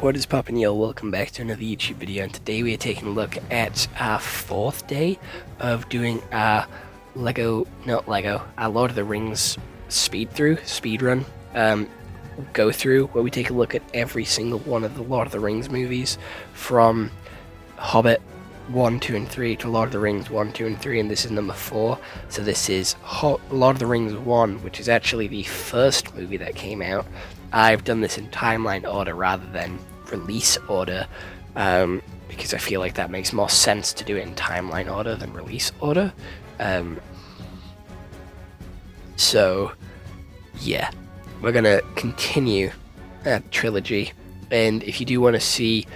What is poppin', y'all? Welcome back to another YouTube video, and today we are taking a look at our fourth day of doing our Lord of the Rings speed run, go through, where we take a look at every single one of the Lord of the Rings movies, from Hobbit 1, 2, and 3 to Lord of the Rings 1, 2, and 3, and this is number 4. So this is Lord of the Rings 1, which is actually the first movie that came out. I've done this in timeline order rather than release order, because I feel like that makes more sense to do it in timeline order than release order. So, yeah, we're gonna continue that trilogy, and if you do want to see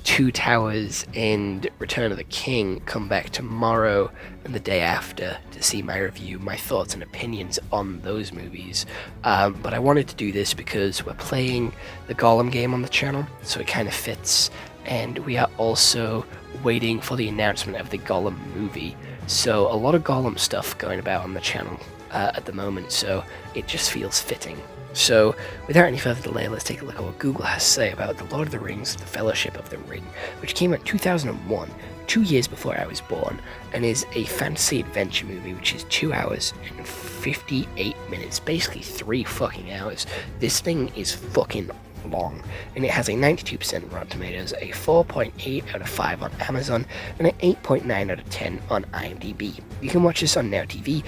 Two Towers and Return of the King, come back tomorrow and the day after to see my review, my thoughts and opinions on those movies. But I wanted to do this because we're playing the Gollum game on the channel, so it kind of fits, and we are also waiting for the announcement of the Gollum movie. So a lot of Gollum stuff going about on the channel at the moment, so it just feels fitting. So, without any further delay, let's take a look at what Google has to say about The Lord of the Rings, The Fellowship of the Ring, which came out in 2001, 2 years before I was born, and is a fantasy adventure movie which is 2 hours and 58 minutes, basically 3 fucking hours. This thing is fucking long, and it has a 92% on Rotten Tomatoes, a 4.8 out of 5 on Amazon, and an 8.9 out of 10 on IMDb. You can watch this on Now TV,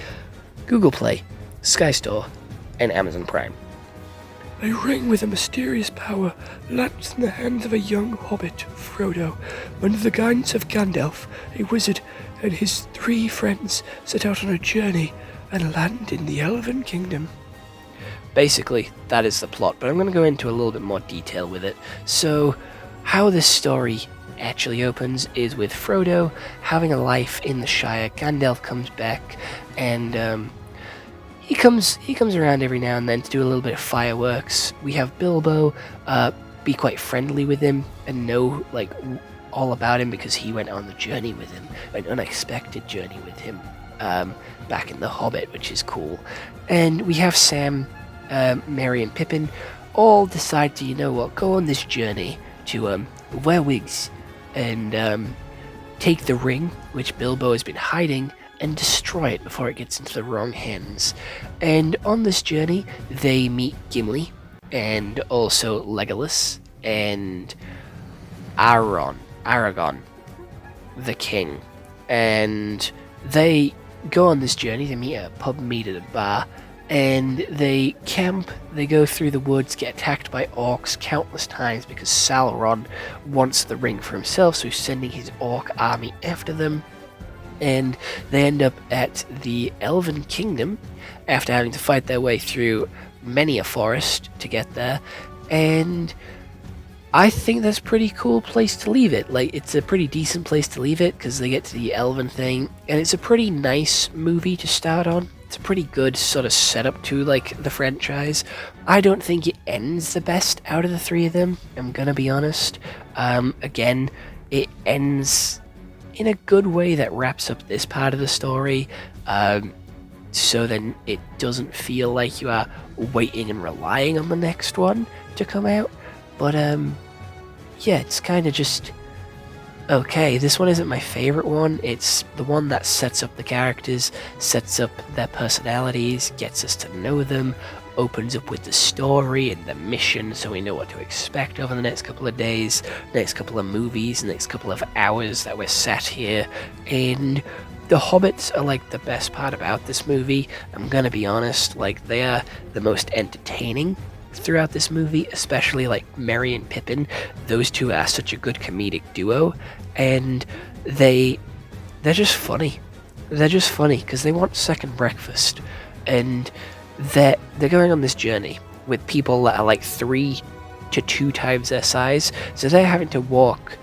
Google Play, Sky Store, and Amazon Prime. A ring with a mysterious power lands in the hands of a young hobbit, Frodo. Under the guidance of Gandalf, a wizard, and his 3 friends set out on a journey and land in the Elven Kingdom. Basically, that is the plot, but I'm going to go into a little bit more detail with it. So, how this story actually opens is with Frodo having a life in the Shire. Gandalf comes back, and He comes around every now and then to do a little bit of fireworks. We have Bilbo be quite friendly with him and know all about him because he went on the journey with him, an unexpected journey with him back in The Hobbit, which is cool. And we have Sam, Merry, and Pippin all decide to, go on this journey to wear wigs and take the ring, which Bilbo has been hiding, and destroy it before it gets into the wrong hands. And on this journey, they meet Gimli, and also Legolas, and Aragorn, the king. And they go on this journey, they meet at a pub, meet at a bar, and they camp, they go through the woods, get attacked by orcs countless times because Sauron wants the ring for himself, so he's sending his orc army after them. And they end up at the Elven Kingdom after having to fight their way through many a forest to get there. And I think that's a pretty cool place to leave it. It's a pretty decent place to leave it because they get to the Elven thing, and it's a pretty nice movie to start on. It's a pretty good sort of setup to the franchise. I don't think it ends the best out of the 3 of them, I'm gonna be honest. Again, it ends in a good way that wraps up this part of the story, so then it doesn't feel like you are waiting and relying on the next one to come out. But yeah, it's kind of just okay. This one isn't my favorite one. It's the one that sets up the characters, sets up their personalities, gets us to know them, opens up with the story and the mission, so we know what to expect over the next couple of days, next couple of movies, next couple of hours that we're sat here. And the hobbits are the best part about this movie. I'm gonna be honest, they are the most entertaining throughout this movie, especially Merry and Pippin. Those 2 are such a good comedic duo, and they're just funny. They're just funny because they want second breakfast, and they're going on this journey with people that are 3 to 2 times their size, so they're having to walk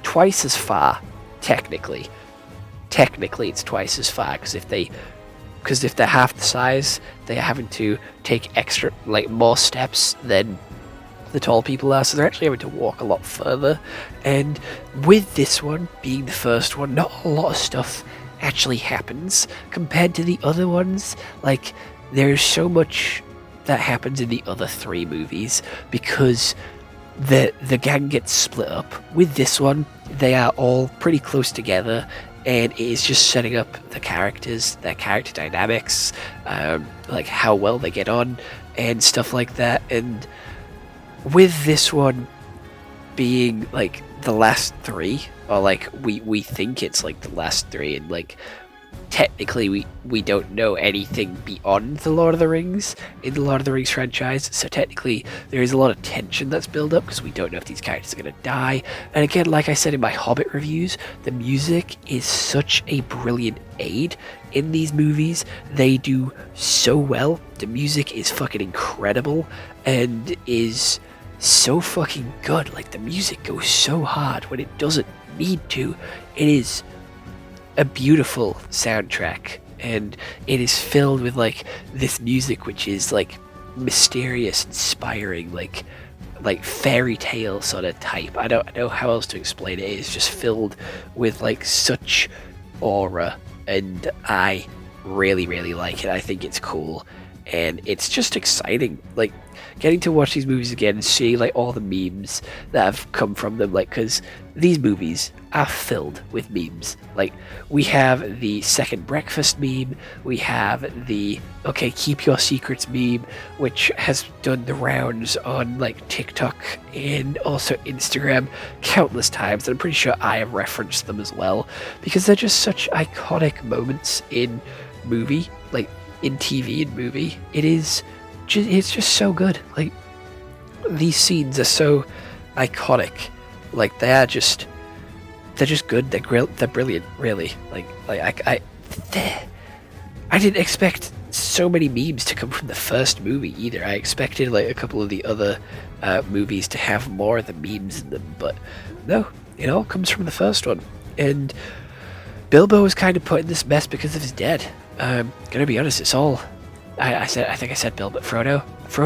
twice as far. Technically it's twice as far, because if they're half the size, they're having to take extra more steps than the tall people are, so they're actually having to walk a lot further. And with this one being the first one, not a lot of stuff actually happens compared to the other ones. There's so much that happens in the other 3 movies because the gang gets split up. With this one, they are all pretty close together, and it is just setting up the characters, their character dynamics, like how well they get on, and stuff like that. And with this one being like the last three, or like we think it's like the last three, and like technically we don't know anything beyond the Lord of the Rings in the Lord of the Rings franchise, so technically there is a lot of tension that's built up because we don't know if these characters are going to die. And again, like I said in my Hobbit reviews, the music is such a brilliant aid in these movies. They do so well. The music is fucking incredible and is so fucking good. Like, the music goes so hard when it doesn't need to. It is a beautiful soundtrack, and it is filled with like this music which is like mysterious, inspiring, like fairy tale sort of type. I don't know how else to explain it. It's just filled with like such aura, and I really like it. I think it's cool, and it's just exciting, like getting to watch these movies again and see like all the memes that have come from them, like, because these movies are filled with memes. Like, we have the second breakfast meme, we have the okay, keep your secrets meme, which has done the rounds on like TikTok and also Instagram countless times, and I'm pretty sure I have referenced them as well, because they're just such iconic moments in movie, like in TV and movie. It's just so good. Like, these scenes are so iconic. Like, they're just good. They're brilliant, really. I didn't expect so many memes to come from the first movie either. I expected like a couple of the other movies to have more of the memes in them, but no, it all comes from the first one. And Bilbo was kind of put in this mess because of his dad. Gonna be honest, it's all. I think I said Bill, but Frodo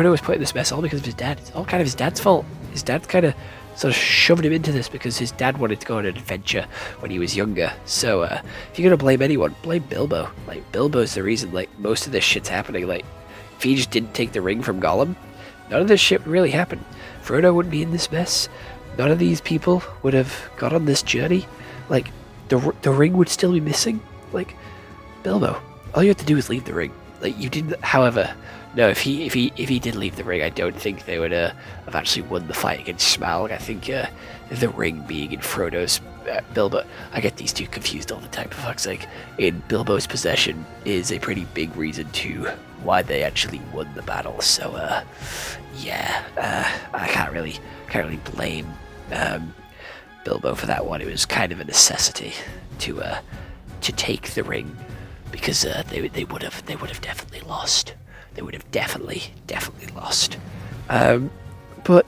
was put in this mess all because of his dad. It's all kind of his dad's fault. His dad kind of sort of shoved him into this because his dad wanted to go on an adventure when he was younger. So if you're gonna blame anyone, blame Bilbo. Like, Bilbo's the reason like most of this shit's happening. Like, if he just didn't take the ring from Gollum, none of this shit would really happen. Frodo wouldn't be in this mess. None of these people would have got on this journey. Like, the ring would still be missing. Like, Bilbo, all you have to do is leave the ring. Like, you didn't. However, no. If he did leave the ring, I don't think they would have actually won the fight against Smaug. I think the ring being in Frodo's Bilbo. I get these two confused all the time. For fuck's sake, in Bilbo's possession is a pretty big reason to why they actually won the battle. So yeah, I can't really blame Bilbo for that one. It was kind of a necessity to take the ring, because they would have definitely lost. They would have definitely lost. But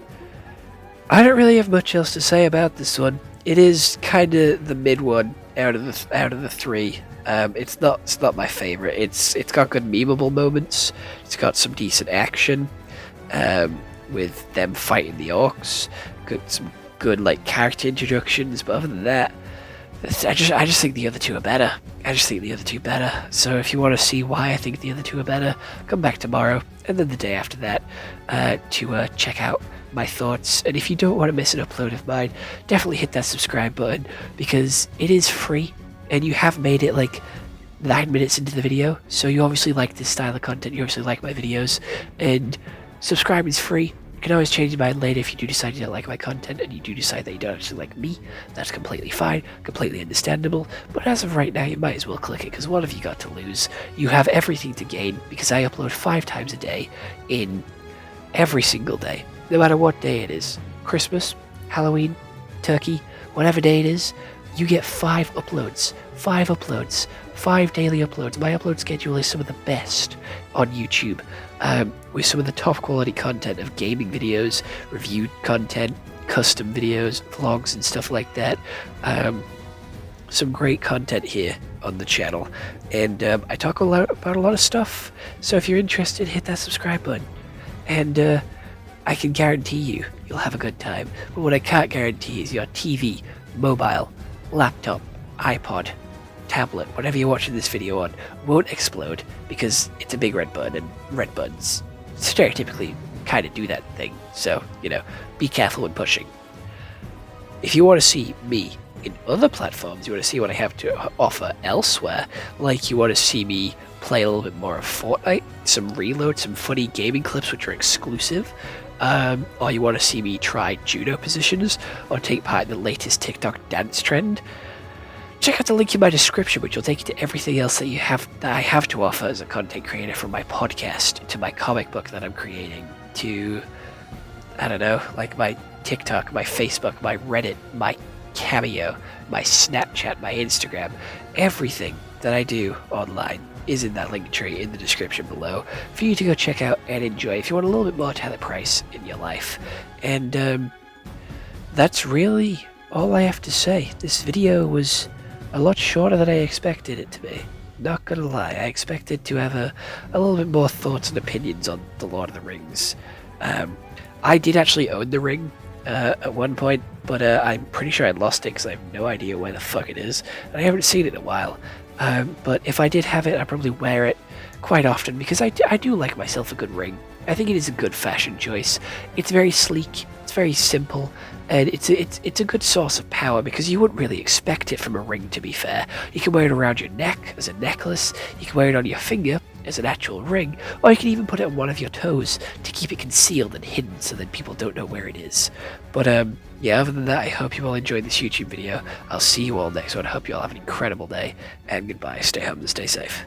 I don't really have much else to say about this one. It is kind of the mid one out of the three. It's not my favorite. It's got good memeable moments. It's got some decent action, with them fighting the orcs. Some good like character introductions. But other than that, I just think the other two are better. So if you want to see why I think the other two are better, come back tomorrow and then the day after that to check out my thoughts. And if you don't want to miss an upload of mine, definitely hit that subscribe button, because it is free and you have made it like 9 minutes into the video. So you obviously like this style of content. You obviously like my videos, and subscribe is free. You can always change your mind later if you do decide you don't like my content and you do decide that you don't actually like me. That's completely fine, completely understandable. But as of right now, you might as well click it, because what have you got to lose? You have everything to gain, because I upload 5 times a day in every single day, no matter what day it is. Christmas, Halloween, Turkey, whatever day it is, you get 5 uploads. 5 daily uploads. My upload schedule is some of the best on YouTube, with some of the top quality content of gaming videos, reviewed content, custom videos, vlogs and stuff like that. Some great content here on the channel, and I talk about a lot of stuff. So if you're interested, hit that subscribe button, and I can guarantee you'll have a good time. But what I can't guarantee is your TV, mobile, laptop, iPod, tablet, whatever you're watching this video on, won't explode, because it's a big red button, and red buttons stereotypically kind of do that thing. So, be careful when pushing. If you want to see me in other platforms, you want to see what I have to offer elsewhere, like you want to see me play a little bit more of Fortnite, some Reload, some funny gaming clips which are exclusive, or you want to see me try judo positions, or take part in the latest TikTok dance trend, check out the link in my description, which will take you to everything else that I have to offer as a content creator, from my podcast to my comic book that I'm creating to, I don't know, like my TikTok, my Facebook, my Reddit, my Cameo, my Snapchat, my Instagram. Everything that I do online is in that link tree in the description below for you to go check out and enjoy if you want a little bit more Tyler Price in your life. And that's really all I have to say. This video was a lot shorter than I expected it to be. Not gonna lie, I expected to have a little bit more thoughts and opinions on The Lord of the Rings. I did actually own the ring at one point, but I'm pretty sure I lost it because I have no idea where the fuck it is, and I haven't seen it in a while. But if I did have it, I'd probably wear it quite often because I do like myself a good ring. I think it is a good fashion choice. It's very sleek, it's very simple, and it's a good source of power because you wouldn't really expect it from a ring, to be fair. You can wear it around your neck as a necklace, you can wear it on your finger as an actual ring, or you can even put it on one of your toes to keep it concealed and hidden so that people don't know where it is. But yeah, other than that, I hope you all enjoyed this YouTube video. I'll see you all next one. I hope you all have an incredible day, and goodbye. Stay home and stay safe.